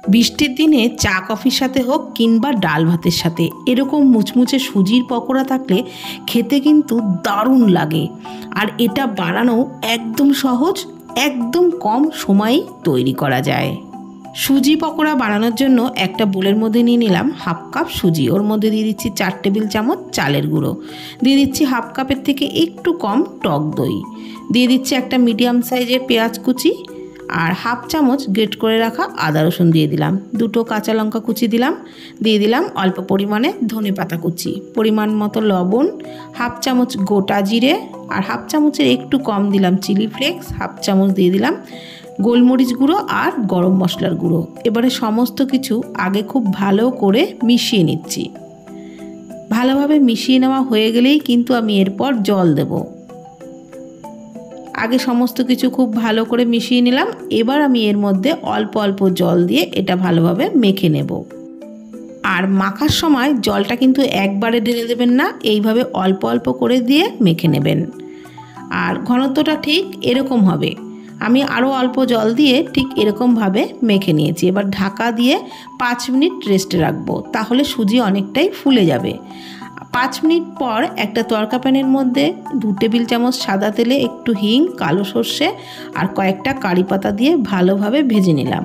বৃষ্টির দিনে চা কফির সাথে হোক কিংবা ডাল ভাতের সাথে এরকম মুচমুচে সুজির পকোড়া থাকলে খেতে কিন্তু দারুণ লাগে। আর এটা বানানো একদম সহজ, একদম কম সময়েই তৈরি করা যায়। সুজি পকোড়া বানানোর জন্য একটা বোলের মধ্যে নিয়ে নিলাম হাফ কাপ সুজি। ওর মধ্যে দিয়ে দিচ্ছি 4 টেবিল চামচ চালের গুঁড়ো, দিয়ে দিচ্ছি হাফ কাপের থেকে একটু কম টক দই, দিয়ে দিচ্ছি একটা মিডিয়াম সাইজের পেঁয়াজ কুচি, আর হাফ চামচ গ্রেট করে রাখা আদা রসুন দিয়ে দিলাম, 2টো কাঁচা লঙ্কা কুচি দিলাম, দিয়ে দিলাম অল্প পরিমাণে ধনে পাতা কুচি, পরিমাণ মতো লবণ, হাফ চামচ গোটা জিরে, আর হাফ চামচের একটু কম দিলাম চিলি ফ্লেক্স, হাফ চামচ দিয়ে দিলাম গোলমরিচ গুঁড়ো আর গরম মশলার গুঁড়ো। এবারে সমস্ত কিছু আগে খুব ভালো করে মিশিয়ে নিচ্ছি। ভালোভাবে মিশিয়ে নেওয়া হয়ে গেলেই কিন্তু আমি এরপর জল দেব। আগে সমস্ত কিছু খুব ভালো করে মিশিয়ে নিলাম। এবার আমি এর মধ্যে অল্প অল্প জল দিয়ে এটা ভালোভাবে মেখে নেব। আর মাখার সময় জলটা কিন্তু একবারে ঢেলে দেবেন না, এইভাবে অল্প অল্প করে দিয়ে মেখে নেবেন। আর ঘনত্বটা ঠিক এরকম হবে। আমি আরও অল্প জল দিয়ে ঠিক এরকমভাবে মেখে নিয়েছি। এবার ঢাকা দিয়ে 5 মিনিট রেস্টে রাখবো, তাহলে সুজি অনেকটাই ফুলে যাবে। 5 মিনিট পর একটা তড়কা প্যানের মধ্যে 2 টেবিল চামচ সাদা তেলে একটু হিং, কালো সর্ষে আর কয়েকটা কারি পাতা দিয়ে ভালোভাবে ভেজে নিলাম।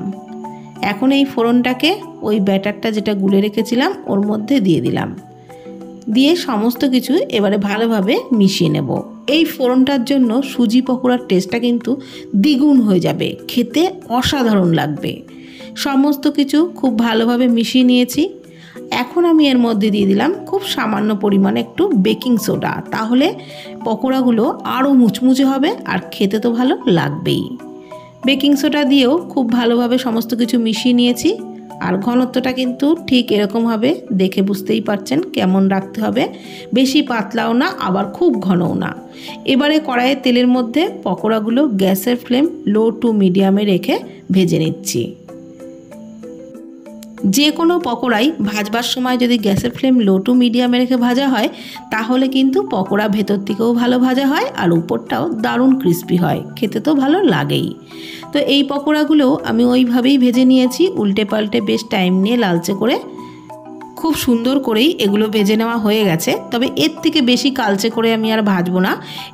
এখন এই ফোড়নটাকে ওই ব্যাটারটা যেটা গুলে রেখেছিলাম ওর মধ্যে দিয়ে দিলাম, দিয়ে সমস্ত কিছু এবারে ভালোভাবে মিশিয়ে নেব। এই ফোড়নটার জন্য সুজি পকোড়ার টেস্টটা কিন্তু দ্বিগুণ হয়ে যাবে, খেতে অসাধারণ লাগবে। সমস্ত কিছু খুব ভালোভাবে মিশিয়ে নিয়েছি। এখন আমি এর মধ্যে দিয়ে দিলাম খুব সামান্য পরিমাণে একটু বেকিং সোডা, তাহলে পকোড়াগুলো আরও মুচমুচে হবে আর খেতে তো ভালো লাগবেই। বেকিং সোডা দিয়েও খুব ভালোভাবে সমস্ত কিছু মিশিয়ে নিয়েছি। আর ঘনত্বটা কিন্তু ঠিক এরকম হবে, দেখে বুঝতেই পারছেন কেমন রাখতে হবে, বেশি পাতলাও না আবার খুব ঘনও না। এবারে কড়াইয়ে তেলের মধ্যে পকোড়াগুলো গ্যাসের ফ্লেম লো টু মিডিয়ামে রেখে ভেজে নিচ্ছি। যে কোনো পকোড়াই ভাজবার সময় যদি গ্যাসের ফ্লেম লো টু মিডিয়ামে রেখে ভাজা হয় তাহলে কিন্তু পকোড়া ভেতর থেকেও ভালো ভাজা হয় আর উপরটাও দারুণ ক্রিস্পি হয়, খেতে তো ভালো লাগেই। তো এই পকোড়াগুলো আমি ওইভাবেই ভেজে নিয়েছি, উল্টে পাল্টে বেশ টাইম নিয়ে লালচে করে খুব সুন্দর করেই এগুলো ভেজে নেওয়া হয়ে গেছে। তবে এর থেকে বেশি কালচে করে আমি আর ভাজবো না,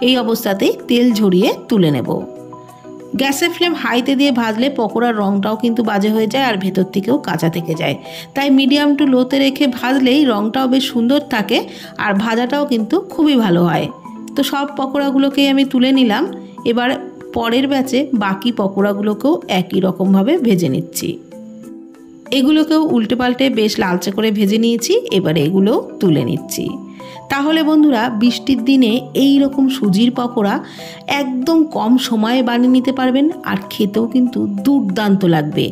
এই অবস্থাতেই তেল ঝরিয়ে তুলে নেব। গ্যাসের ফ্লেম হাইতে দিয়ে ভাজলে পকোড়ার রঙটাও কিন্তু বাজে হয়ে যায় আর ভেতর থেকেও কাঁচা থেকে যায়, তাই মিডিয়াম টু লোতে রেখে ভাজলেই রঙটাও বেশ সুন্দর থাকে আর ভাজাটাও কিন্তু খুবই ভালো হয়। তো সব পকোড়াগুলোকেই আমি তুলে নিলাম। এবার পরের ব্যাচে বাকি পকোড়াগুলোকেও একই রকমভাবে ভেজে নিচ্ছি। এগুলোকেও উল্টে পাল্টে বেশ লালচে করে ভেজে নিয়েছি, এবারে এগুলো তুলে নিচ্ছি। তাহলে বন্ধুরা বৃষ্টির দিনে এই রকম সুজির পকোড়া একদম কম সময়ে বানিয়ে নিতে পারবেন আর খেতেও কিন্তু দুর্দান্ত লাগবে।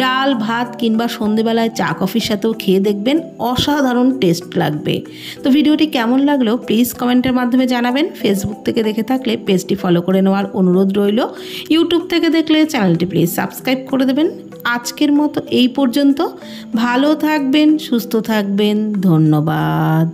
ডাল ভাত কিংবা সন্ধেবেলায় চা কফির সাথেও খেয়ে দেখবেন, অসাধারণ টেস্ট লাগবে। তো ভিডিওটি কেমন লাগলো প্লিজ কমেন্টের মাধ্যমে জানাবেন। ফেসবুক থেকে দেখে থাকলে পেজটি ফলো করে নেওয়ার অনুরোধ রইল। ইউটিউব থেকে দেখলে চ্যানেলটি প্লিজ সাবস্ক্রাইব করে দেবেন। আজকের মতো এই পর্যন্ত। ভালো থাকবেন, সুস্থ থাকবেন, ধন্যবাদ।